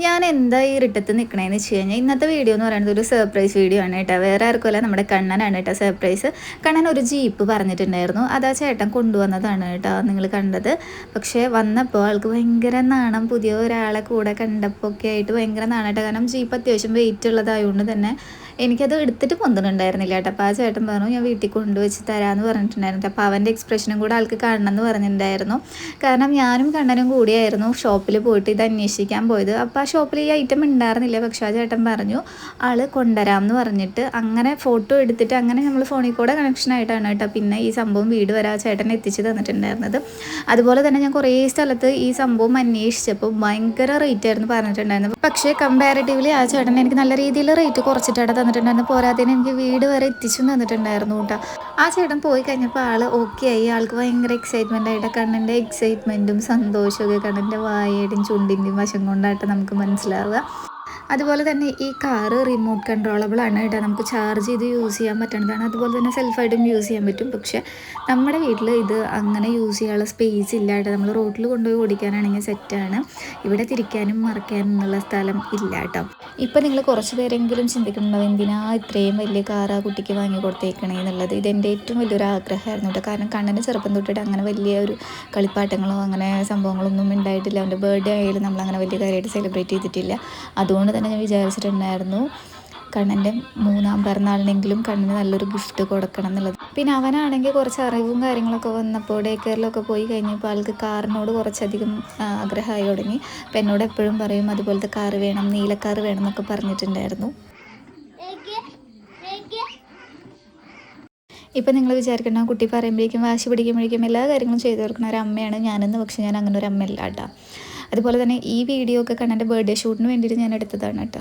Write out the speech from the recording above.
ഞാൻ എന്താ ഈ ഇരുട്ടത്ത് നിൽക്കണേന്ന് വെച്ച് കഴിഞ്ഞാൽ ഇന്നത്തെ വീഡിയോ എന്ന് പറയുന്നത് ഒരു സർപ്രൈസ് വീഡിയോ ആണ് കേട്ടോ. വേറെ ആർക്കുമല്ല, നമ്മുടെ കണ്ണനാണ് കേട്ടോ സർപ്രൈസ്. കണ്ണൻ ഒരു ജീപ്പ് പറഞ്ഞിട്ടുണ്ടായിരുന്നു, അത് ആ ചേട്ടൻ കൊണ്ടുവന്നതാണ് കേട്ടോ നിങ്ങൾ കണ്ടത്. പക്ഷേ വന്നപ്പോൾ ആൾക്ക് ഭയങ്കര നാണം, പുതിയ ഒരാളെ കൂടെ കണ്ടപ്പോൾ ഒക്കെ ആയിട്ട് ഭയങ്കര നാണം കേട്ടോ. കാരണം ജീപ്പ് അത്യാവശ്യം വെയിറ്റ് ഉള്ളതായതുകൊണ്ട് തന്നെ എനിക്കത് എടുത്തിട്ട് പൊന്തുന്നുണ്ടായിരുന്നില്ല കേട്ടോ. അപ്പോൾ ആ ചേട്ടൻ പറഞ്ഞു ഞാൻ വീട്ടിൽ കൊണ്ടുവച്ച് തരാമെന്ന് പറഞ്ഞിട്ടുണ്ടായിരുന്നു. അപ്പോൾ അവൻ്റെ എക്സ്പ്രഷനും കൂടെ ആൾക്ക് കാണണം എന്ന് പറഞ്ഞിട്ടുണ്ടായിരുന്നു. കാരണം ഞാനും കണ്ണനും കൂടിയായിരുന്നു ഷോപ്പിൽ പോയിട്ട് ഇത് അന്വേഷിക്കാൻ പോയത്. അപ്പോൾ ആ ഷോപ്പിൽ ഈ ഐറ്റം ഉണ്ടായിരുന്നില്ല. പക്ഷേ ആ ചേട്ടൻ പറഞ്ഞു ആൾ കൊണ്ടുവരാമെന്ന് പറഞ്ഞിട്ട് അങ്ങനെ ഫോട്ടോ എടുത്തിട്ട് അങ്ങനെ നമ്മൾ ഫോണിൽ കൂടെ കണക്ഷനായിട്ടാണ് കേട്ടോ പിന്നെ ഈ സംഭവം വീട് വരെ ആ ചേട്ടൻ എത്തിച്ച് തന്നിട്ടുണ്ടായിരുന്നത്. അതുപോലെ തന്നെ ഞാൻ കുറേ സ്ഥലത്ത് ഈ സംഭവം അന്വേഷിച്ചപ്പോൾ ഭയങ്കര റേറ്റ് ആയിരുന്നു പറഞ്ഞിട്ടുണ്ടായിരുന്നത്. പക്ഷേ കമ്പാരിറ്റീവ്ലി ആ ചേട്ടൻ എനിക്ക് നല്ല രീതിയിൽ റേറ്റ് കുറച്ചിട്ടാണ് തന്നിട്ടുണ്ടായിരുന്നു. പോരാത്തതിന് എനിക്ക് വീട് വരെ എത്തിച്ചും തന്നിട്ടുണ്ടായിരുന്നു കേട്ടോ. ആ ചേട്ടൻ പോയി കഴിഞ്ഞപ്പോൾ ആൾ ഓക്കെ ആയി. ആൾക്ക് ഭയങ്കര എക്സൈറ്റ്മെൻ്റ് ആയിട്ട് കണ്ണൻ്റെ എക്സൈറ്റ്മെൻറ്റും സന്തോഷമൊക്കെ കണ്ണൻ്റെ വായയുടെയും ചുണ്ടിൻ്റെയും വശം കൊണ്ടായിട്ട് നമുക്ക് മനസ്സിലാവുക. അതുപോലെ തന്നെ ഈ കാറ് റിമോട്ട് കൺട്രോളബിൾ ആണ് കേട്ടോ. നമുക്ക് ചാർജ് ചെയ്ത് യൂസ് ചെയ്യാൻ പറ്റുന്നതാണ്. അതുപോലെ തന്നെ സെൽഫായിട്ടും യൂസ് ചെയ്യാൻ പറ്റും. പക്ഷേ നമ്മുടെ വീട്ടിൽ ഇത് അങ്ങനെ യൂസ് ചെയ്യാനുള്ള സ്പേസ് ഇല്ല കേട്ടോ. നമ്മൾ റോട്ടിൽ കൊണ്ടുപോയി ഓടിക്കാനാണെങ്കിൽ സെറ്റാണ്. ഇവിടെ തിരിക്കാനും മറിക്കാനും എന്നുള്ള സ്ഥലം ഇല്ല കേട്ടോ. ഇപ്പം നിങ്ങൾ കുറച്ച് പേരെങ്കിലും ചിന്തിക്കുന്നുണ്ടാവും എന്തിനാ ഇത്രയും വലിയ കാറ് ആ കുട്ടിക്ക് വാങ്ങി കൊടുത്തേക്കണേ എന്നുള്ളത്. ഇതെൻ്റെ ഏറ്റവും വലിയൊരു ആഗ്രഹമായിരുന്നു കേട്ടോ. കാരണം കണ്ണന് ചെറുപ്പം തൊട്ടിട്ട് അങ്ങനെ വലിയ ഒരു കളിപ്പാട്ടങ്ങളോ അങ്ങനെ സംഭവങ്ങളൊന്നും ഉണ്ടായിട്ടില്ല. അവൻ്റെ ബർത്ത്ഡേ ആയാലും നമ്മളങ്ങനെ വലിയ കാര്യമായിട്ട് സെലിബ്രേറ്റ് ചെയ്തിട്ടില്ല. അതുകൊണ്ട് തന്നെ ഞാൻ വിചാരിച്ചിട്ടുണ്ടായിരുന്നു കണ്ണൻ്റെ 3ാം പിറന്നാളിനെങ്കിലും കണ്ണിന് നല്ലൊരു ഗിഫ്റ്റ് കൊടുക്കണം എന്നുള്ളത്. പിന്നെ അവനാണെങ്കിൽ കുറച്ച് അറിവും കാര്യങ്ങളൊക്കെ വന്നപ്പോൾ ഡേ കെയറിലൊക്കെ പോയി കഴിഞ്ഞപ്പോൾ ആൾക്ക് കാറിനോട് കുറച്ചധികം ആഗ്രഹമായി തുടങ്ങി. അപ്പം എന്നോട് എപ്പോഴും പറയും അതുപോലത്തെ കാറ് വേണം, നീലക്കാറ് വേണം എന്നൊക്കെ പറഞ്ഞിട്ടുണ്ടായിരുന്നു. ഇപ്പം നിങ്ങൾ വിചാരിക്കണം കുട്ടി പറയുമ്പോഴേക്കും വാശി പിടിക്കുമ്പോഴേക്കും എല്ലാ കാര്യങ്ങളും ചെയ്തു കൊടുക്കുന്ന ഒരു അമ്മയാണ് ഞാനെന്ന്. പക്ഷേ ഞാൻ അങ്ങനെ ഒരു അമ്മയല്ല കേട്ടോ. അതുപോലെ തന്നെ ഈ വീഡിയോ ഒക്കെ കണ്ണൻ്റെ ബർത്ത്ഡേ ഷൂട്ടിന് വേണ്ടിയിട്ട് ഞാൻ എടുത്തതാണ് കേട്ടോ.